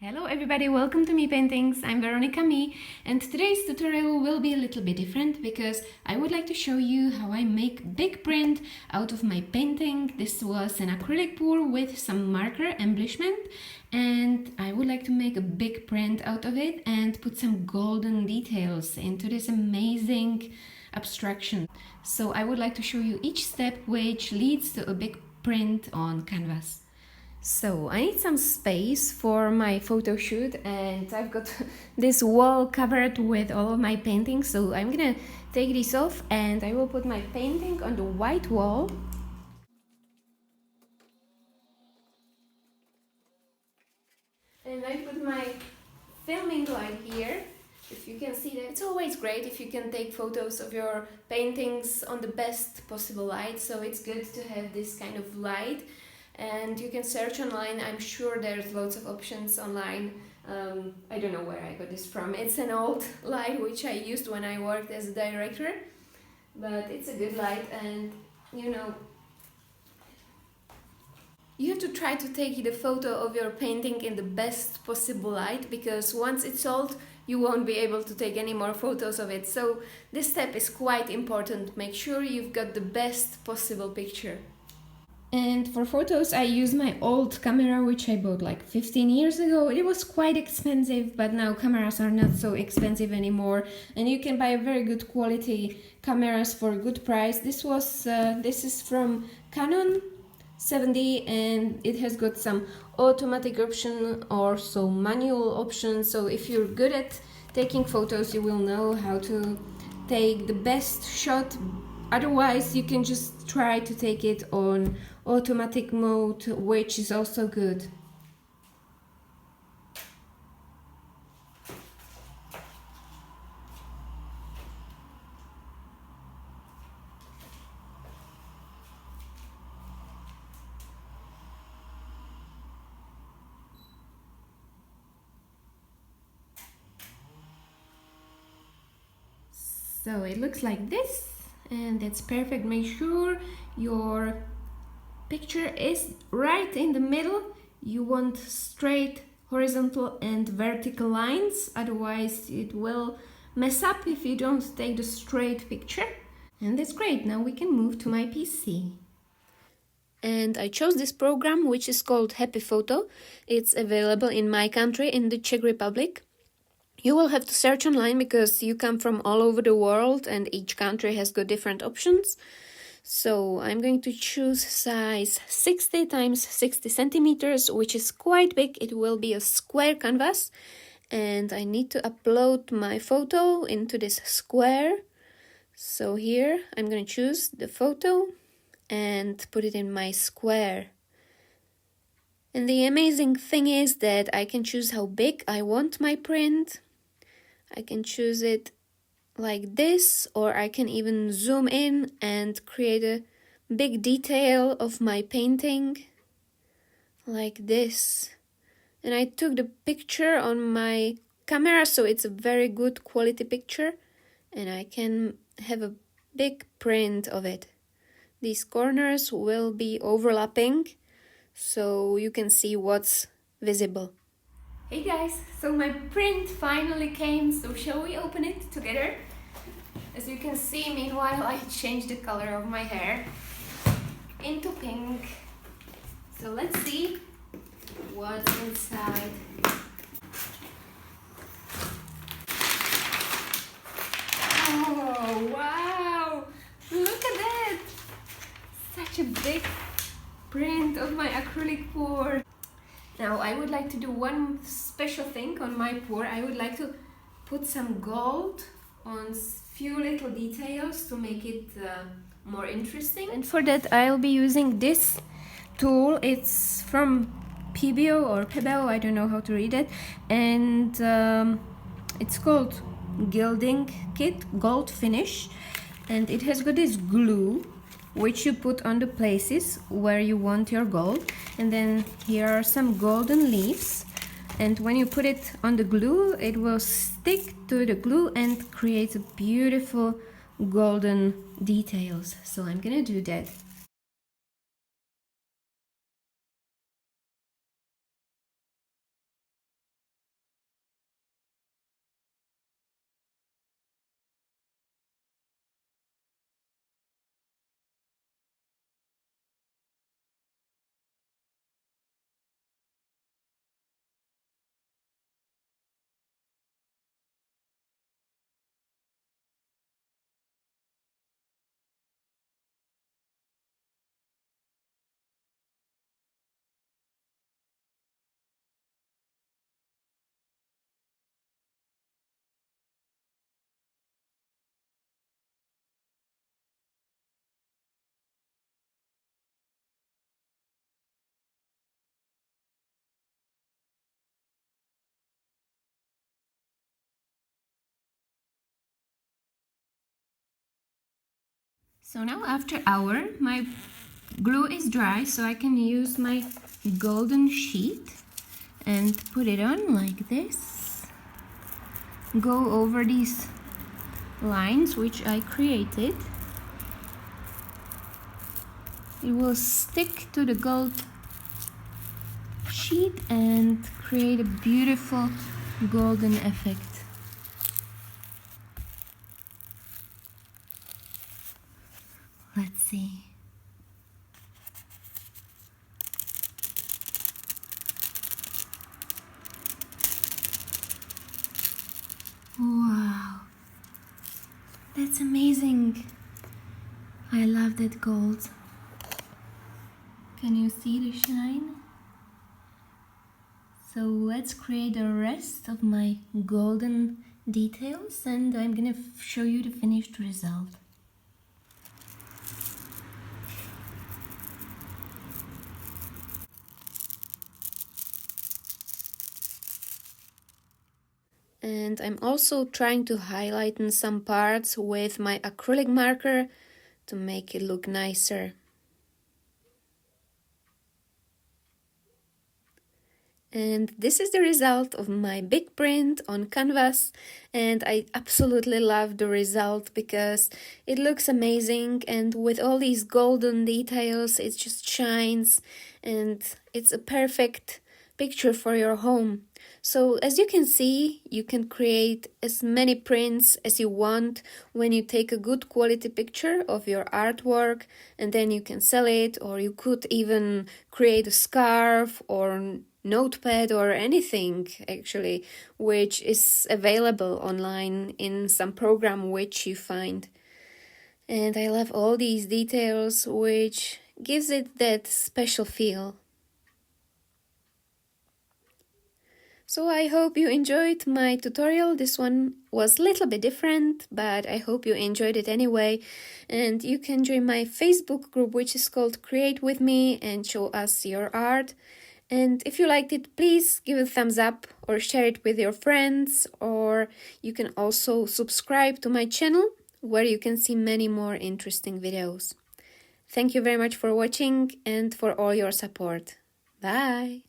Hello everybody, welcome to Me Paintings. I'm Veronica Me, and today's tutorial will be a little bit different because I would like to show you how I make big print out of my painting. This was an acrylic pour with some marker embellishment, and I would like to make a big print out of it and put some golden details into this amazing abstraction. So I would like to show you each step which leads to a big print on canvas. So I need some space for my photo shoot, and I've got this wall covered with all of my paintings, so I'm gonna take this off and I will put my painting on the white wall. And I put my filming light here. If you can see that, it's always great if you can take photos of your paintings on the best possible light, so it's good to have this kind of light. And you can search online. I'm sure there's lots of options online. I don't know where I got this from. It's an old light which I used when I worked as a director, but it's a good light, and you know, you have to try to take the photo of your painting in the best possible light, because once it's sold you won't be able to take any more photos of it. So this step is quite important. Make sure you've got the best possible picture. And for photos I use my old camera, which I bought like 15 years ago. It was quite expensive, but now cameras are not so expensive anymore, and you can buy very good quality cameras for a good price. This is from CANON 70, and it has got some automatic option or so manual option. So if you're good at taking photos, you will know how to take the best shot. Otherwise you can just try to take it on automatic mode, which is also good. So it looks like this, and that's perfect. Make sure your picture is right in the middle. You want straight horizontal and vertical lines, otherwise it will mess up if you don't take the straight picture. And that's great. Now we can move to my PC. And I chose this program, which is called happyfoto. It's available in my country, in the Czech Republic. You will have to search online because you come from all over the world and each country has got different options. So I'm going to choose size 60 times 60 centimeters, which is quite big. It will be a square canvas, and I need to upload my photo into this square. So here I'm going to choose the photo and put it in my square. And the amazing thing is that I can choose how big I want my print. I can choose it like this, or I can even zoom in and create a big detail of my painting like this. And I took the picture on my camera, so it's a very good quality picture, and I can have a big print of it. These corners will be overlapping, so you can see what's visible. Hey guys, so my print finally came, so shall we open it together? As you can see, meanwhile I changed the color of my hair into pink. So let's see what's inside. Oh wow! Look at that! Such a big print of my acrylic pour. Now I would like to do one special thing on my pour. I would like to put some gold on few little details to make it more interesting. And for that I'll be using this tool. It's from Pebeo or Pebeo, I don't know how to read it, and it's called Gilding Kit Gold Finish, and it has got this glue which you put on the places where you want your gold, and then here are some golden leaves, and when you put it on the glue it will stick to the glue and create a beautiful golden details. So I'm gonna do that. So now after hour, my glue is dry, so I can use my golden sheet and put it on like this. Go over these lines which I created. It will stick to the gold sheet and create a beautiful golden effect. Let's see. Wow, that's amazing. I love that gold. Can you see the shine? So let's create the rest of my golden details, and I'm gonna show you the finished result. And I'm also trying to highlight in some parts with my acrylic marker to make it look nicer. And this is the result of my big print on canvas, and I absolutely love the result because it looks amazing, and with all these golden details it just shines, and it's a perfect picture for your home. So as you can see, you can create as many prints as you want when you take a good quality picture of your artwork, and then you can sell it, or you could even create a scarf or notepad or anything actually, which is available online in some program which you find. And I love all these details, which gives it that special feel. So I hope you enjoyed my tutorial. This one was a little bit different, but I hope you enjoyed it anyway. And you can join my Facebook group, which is called Create With Me, and show us your art. And if you liked it, please give it a thumbs up or share it with your friends, or you can also subscribe to my channel where you can see many more interesting videos. Thank you very much for watching and for all your support. Bye!